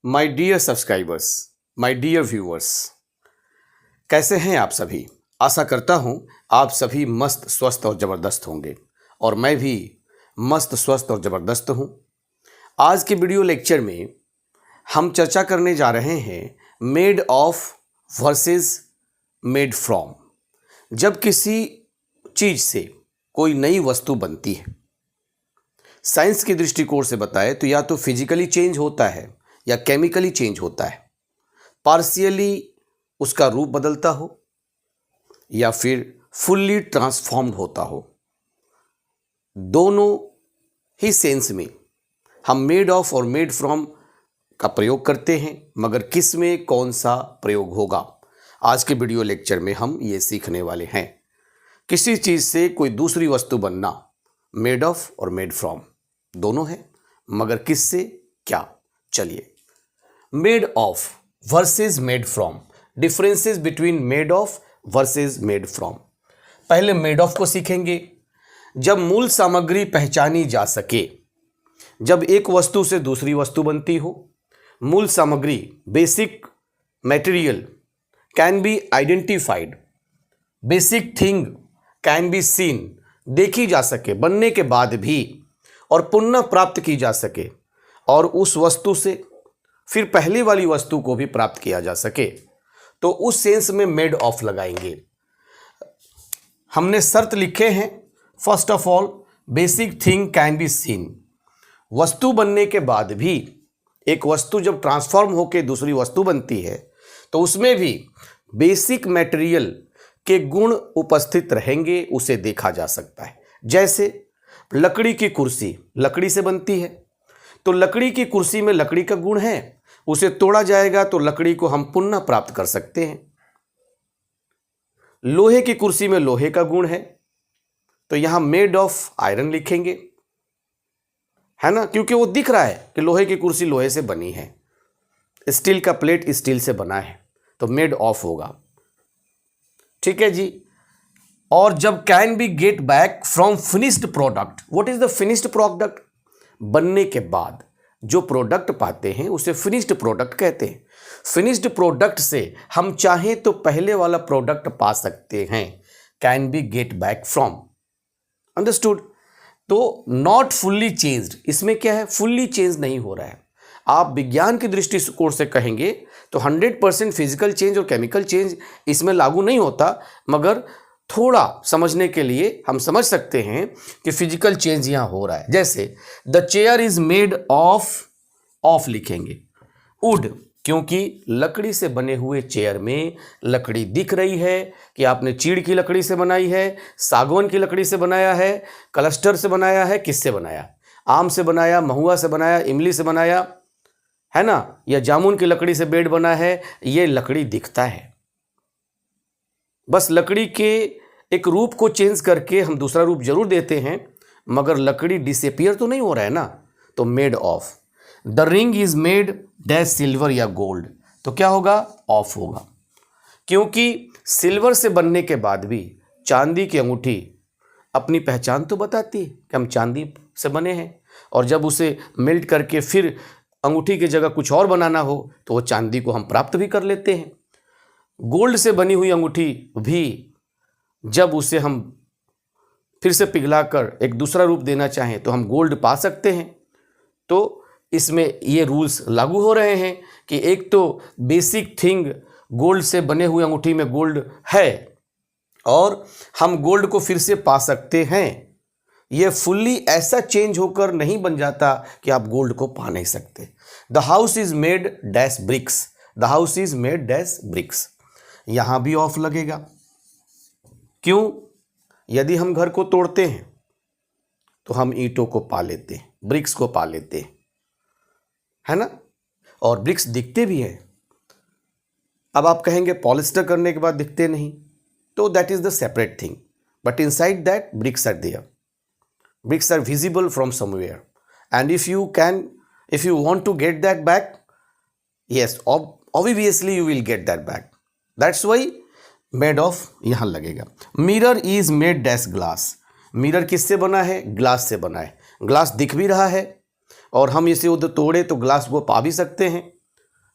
My dear subscribers, my dear viewers, कैसे हैं आप सभी। आशा करता हूं आप सभी मस्त स्वस्थ और ज़बरदस्त होंगे और मैं भी मस्त स्वस्थ और ज़बरदस्त हूं। आज के वीडियो लेक्चर में हम चर्चा करने जा रहे हैं made of versus made from. जब किसी चीज़ से कोई नई वस्तु बनती है, साइंस के दृष्टिकोण से बताएं तो या तो फिजिकली चेंज होता है या केमिकली चेंज होता है, पार्शियली उसका रूप बदलता हो या फिर फुल्ली ट्रांसफॉर्म्ड होता हो। दोनों ही सेंस में हम मेड ऑफ और मेड फ्रॉम का प्रयोग करते हैं, मगर किस में कौन सा प्रयोग होगा, आज के वीडियो लेक्चर में हम ये सीखने वाले हैं। किसी चीज़ से कोई दूसरी वस्तु बनना मेड ऑफ और मेड फ्रॉम दोनों है, मगर किससे क्या। चलिए, made of versus made from, differences between made of versus made from. पहले मेड ऑफ को सीखेंगे। जब मूल सामग्री पहचानी जा सके, जब एक वस्तु से दूसरी वस्तु बनती हो, मूल सामग्री basic material can be identified, basic thing can be seen, देखी जा सके बनने के बाद भी और पुनः प्राप्त की जा सके, और उस वस्तु से फिर पहले वाली वस्तु को भी प्राप्त किया जा सके, तो उस सेंस में मेड ऑफ लगाएंगे। हमने शर्त लिखे हैं, first of all basic thing can be seen. वस्तु बनने के बाद भी एक वस्तु जब ट्रांसफॉर्म होकर दूसरी वस्तु बनती है तो उसमें भी बेसिक मटेरियल के गुण उपस्थित रहेंगे, उसे देखा जा सकता है। जैसे लकड़ी की कुर्सी लकड़ी से बनती है, तो लकड़ी की कुर्सी में लकड़ी का गुण है, उसे तोड़ा जाएगा तो लकड़ी को हम पुनः प्राप्त कर सकते हैं। लोहे की कुर्सी में लोहे का गुण है, तो यहां मेड ऑफ आयरन लिखेंगे, है ना, क्योंकि वो दिख रहा है कि लोहे की कुर्सी लोहे से बनी है, स्टील का प्लेट स्टील से बना है, तो मेड ऑफ होगा। ठीक है जी। और जब can be get back from finished product, what is the finished product, बनने के बाद जो प्रोडक्ट पाते हैं उसे फिनिश्ड प्रोडक्ट कहते हैं। फिनिश्ड प्रोडक्ट से हम चाहें तो पहले वाला प्रोडक्ट पा सकते हैं, can be get back from, understood. तो नॉट फुल्ली चेंज्ड, इसमें क्या है, फुल्ली चेंज नहीं हो रहा है। आप विज्ञान की दृष्टिकोण से कहेंगे तो 100% फिजिकल चेंज और केमिकल चेंज इसमें लागू नहीं होता, मगर थोड़ा समझने के लिए हम समझ सकते हैं कि फिजिकल चेंज यहां हो रहा है। जैसे the chair is made of लिखेंगे वुड, क्योंकि लकड़ी से बने हुए चेयर में लकड़ी दिख रही है कि आपने चीड़ की लकड़ी से बनाई है, सागवान की लकड़ी से बनाया है, क्लस्टर से बनाया है, किससे बनाया, आम से बनाया, महुआ से बनाया, इमली से बनाया, है ना, या जामुन की लकड़ी से बेड बना है, ये लकड़ी दिखता है। बस लकड़ी के एक रूप को चेंज करके हम दूसरा रूप जरूर देते हैं, मगर लकड़ी डिसअपीयर तो नहीं हो रहा है ना, तो made of. The ring is made dash silver या गोल्ड, तो क्या होगा, ऑफ होगा, क्योंकि सिल्वर से बनने के बाद भी चांदी की अंगूठी अपनी पहचान तो बताती है कि हम चांदी से बने हैं, और जब उसे मेल्ट करके फिर अंगूठी की जगह कुछ और बनाना हो तो वो चांदी को हम प्राप्त भी कर लेते हैं। गोल्ड से बनी हुई अंगूठी भी जब उसे हम फिर से पिघलाकर एक दूसरा रूप देना चाहें तो हम गोल्ड पा सकते हैं। तो इसमें ये रूल्स लागू हो रहे हैं कि एक तो बेसिक थिंग गोल्ड से बने हुए अंगूठी में गोल्ड है और हम गोल्ड को फिर से पा सकते हैं। ये फुल्ली ऐसा चेंज होकर नहीं बन जाता कि आप गोल्ड को पा नहीं सकते। The house is made dash bricks, the house is made dash bricks, यहां भी ऑफ लगेगा। क्यों, यदि हम घर को तोड़ते हैं तो हम ईंटों को पा लेते हैं, ब्रिक्स को पा लेते हैं, है ना, और ब्रिक्स दिखते भी हैं। अब आप कहेंगे पॉलिस्टर करने के बाद दिखते नहीं, तो that is the separate thing, but inside that bricks are there, bricks are visible from somewhere, and if you want to get that back, yes, obviously you will get that back. That's why made of यहां लगेगा। mirror is made dash glass, mirror किससे बना है, glass से बना है, glass दिख भी रहा है और हम इसे उधर तोड़े तो ग्लास को पा भी सकते हैं।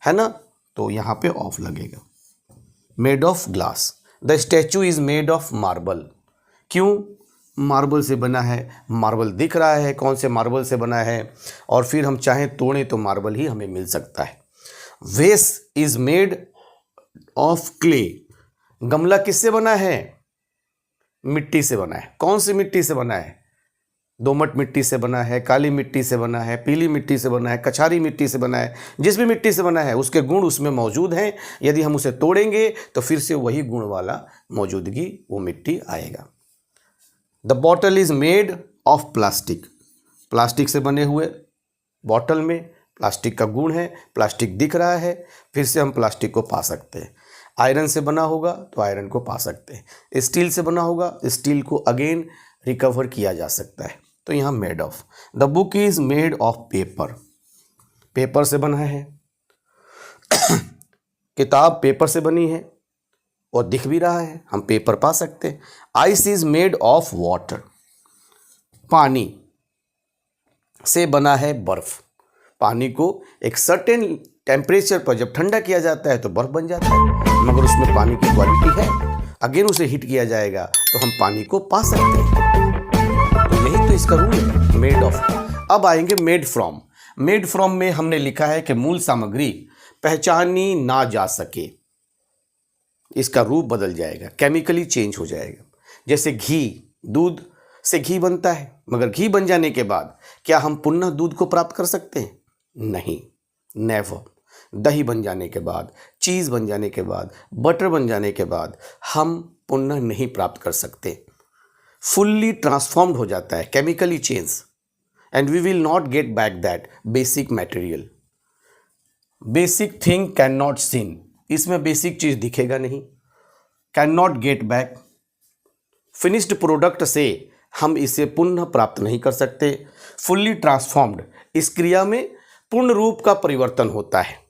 है ना, तो यहाँ पे ऑफ लगेगा। Made of glass, the statue is made of marble. क्यों? मार्बल से बना है, मार्बल दिख रहा है कौन से मार्बल से बना है, और फिर हम चाहें तोड़ें तो मार्बल ही हमें मिल सकता है। वेस इज मेड ऑफ क्ले, गमला किससे बना है? मिट्टी से बना है। कौन सी मिट्टी से बना है? दोमट मिट्टी से बना है, काली मिट्टी से बना है, पीली मिट्टी से बना है, कछारी मिट्टी से बना है। जिस भी मिट्टी से बना है उसके गुण उसमें मौजूद हैं। यदि हम उसे तोड़ेंगे तो फिर से वही गुण वाला मौजूदगी वो मिट्टी आएगा। The bottle is made of plastic, plastic से बने हुए बॉटल में प्लास्टिक का गुण है, प्लास्टिक दिख रहा है, फिर से हम प्लास्टिक को पा सकते हैं। आयरन से बना होगा तो आयरन को पा सकते हैं। स्टील से बना होगा, स्टील को अगेन रिकवर किया जा सकता है। तो यहाँ made of. The book is made of paper, paper से बना है। किताब पेपर से बनी है और दिख भी रहा है, हम पेपर पा सकते हैं। Ice is made of water, पानी से बना है बर्फ। पानी को एक सर्टेन टेम्परेचर पर जब ठंडा किया जाता है तो बर्फ बन जाता है, मगर उसमें पानी की क्वालिटी है। अगेन उसे हीट किया जाएगा तो हम पानी को पा सकते हैं। तो यही तो इसका रूल है, मेड ऑफ। अब आएंगे मेड फ्रॉम। मेड फ्रॉम में हमने लिखा है कि मूल सामग्री पहचानी ना जा सके, इसका रूप बदल जाएगा, केमिकली चेंज हो जाएगा। जैसे घी, दूध से घी बनता है, मगर घी बन जाने के बाद क्या हम पुनः दूध को प्राप्त कर सकते हैं? नहीं, नेवर। दही बन जाने के बाद, चीज़ बन जाने के बाद, बटर बन जाने के बाद हम पुनः नहीं प्राप्त कर सकते। फुल्ली ट्रांसफॉर्म्ड हो जाता है, chemically change, and we will not get back that basic material. Basic thing can not seen, इसमें बेसिक चीज़ दिखेगा नहीं। Can not get back, finished product से हम इसे पुनः प्राप्त नहीं कर सकते। फुल्ली ट्रांसफॉर्म्ड, इस क्रिया में पूर्ण रूप का परिवर्तन होता है,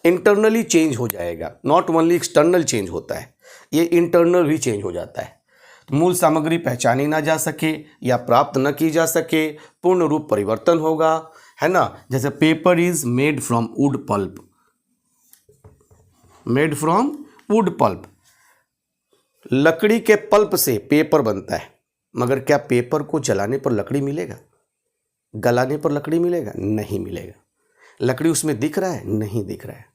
इंटरनली चेंज हो जाएगा, नॉट ओनली एक्सटर्नल चेंज होता है, ये इंटरनल भी चेंज हो जाता है। मूल सामग्री पहचानी ना जा सके या प्राप्त न की जा सके, पूर्ण रूप परिवर्तन होगा, है ना। जैसे paper is made from wood pulp, made from wood pulp, लकड़ी के पल्प से पेपर बनता है, मगर क्या पेपर को जलाने पर लकड़ी मिलेगा? गलाने पर लकड़ी मिलेगा? नहीं मिलेगा। लकड़ी उसमें दिख रहा है? नहीं दिख रहा है।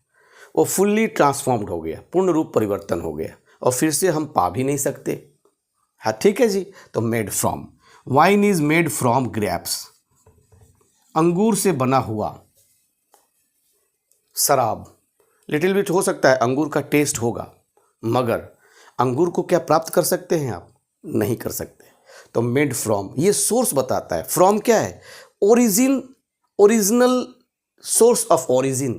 वो फुल्ली ट्रांसफॉर्म्ड हो गया, पूर्ण रूप परिवर्तन हो गया, और फिर से हम पा भी नहीं सकते। हाँ ठीक है जी। तो made from. Wine is made from grapes, अंगूर से बना हुआ शराब। लिटिल बिट हो सकता है अंगूर का टेस्ट होगा, मगर अंगूर को क्या प्राप्त कर सकते हैं आप? नहीं कर सकते। तो मेड फ्रॉम, ये सोर्स बताता है। फ्रॉम क्या है? Origin, original, source of origin,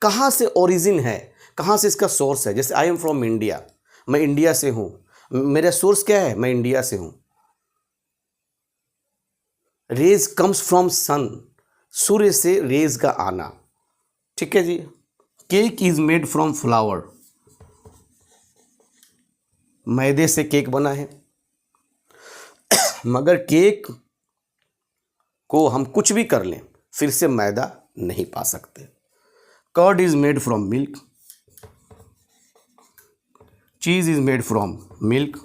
कहाँ से ओरिजिन है, कहाँ से इसका सोर्स है। जैसे आई एम फ्रॉम इंडिया, मैं इंडिया से हूँ, मेरा सोर्स क्या है? मैं इंडिया से हूँ। रेज कम्स फ्रॉम सन, सूर्य से रेज का आना, ठीक है जी। Cake is made from flour, मैदे से केक बना है, मगर केक को हम कुछ भी कर लें फिर से मैदा नहीं पा सकते। Curd is made from milk, cheese is made from milk,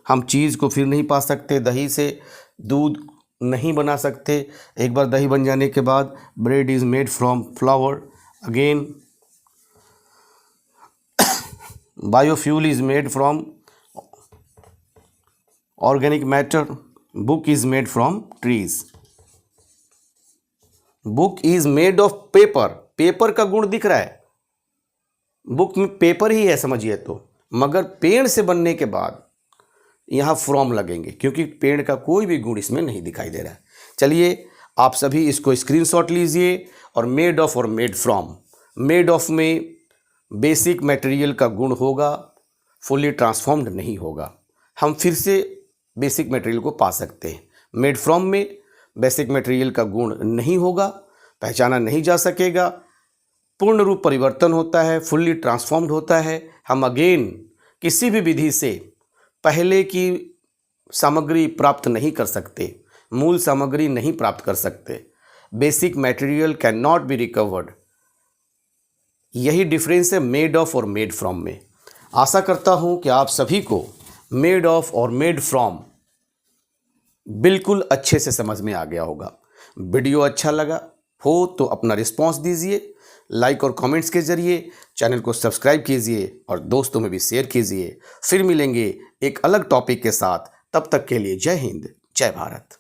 हम चीज़ को फिर नहीं पा सकते। दही से दूध नहीं बना सकते, एक बार दही बन जाने के बाद। Bread is made from flower, again. Biofuel is made from organic matter. Book is made from trees, book is made of paper, paper का गुण दिख रहा है, बुक में पेपर ही है समझिए तो, मगर पेड़ से बनने के बाद यहाँ फ्रॉम लगेंगे, क्योंकि पेड़ का कोई भी गुण इसमें नहीं दिखाई दे रहा है। चलिए आप सभी इसको स्क्रीनशॉट लीजिए और मेड ऑफ और मेड फ्रॉम। मेड ऑफ में बेसिक मटेरियल का गुण होगा, फुल्ली ट्रांसफॉर्म्ड नहीं होगा, हम फिर से बेसिक मटेरियल को पा सकते हैं। मेड फ्रॉम में बेसिक मटेरियल का गुण नहीं होगा, पहचाना नहीं जा सकेगा, पूर्ण रूप परिवर्तन होता है, फुल्ली ट्रांसफॉर्म्ड होता है। हम अगेन किसी भी विधि से पहले की सामग्री प्राप्त नहीं कर सकते, मूल सामग्री नहीं प्राप्त कर सकते। Basic material can not be recovered यही डिफरेंस है मेड ऑफ और मेड फ्रॉम में। आशा करता हूं कि आप सभी को मेड ऑफ और मेड फ्रॉम बिल्कुल अच्छे से समझ में आ गया होगा। वीडियो अच्छा लगा हो तो अपना रिस्पॉन्स दीजिए, लाइक और कमेंट्स के जरिए चैनल को सब्सक्राइब कीजिए और दोस्तों में भी शेयर कीजिए। फिर मिलेंगे एक अलग टॉपिक के साथ, तब तक के लिए जय हिंद, जय भारत।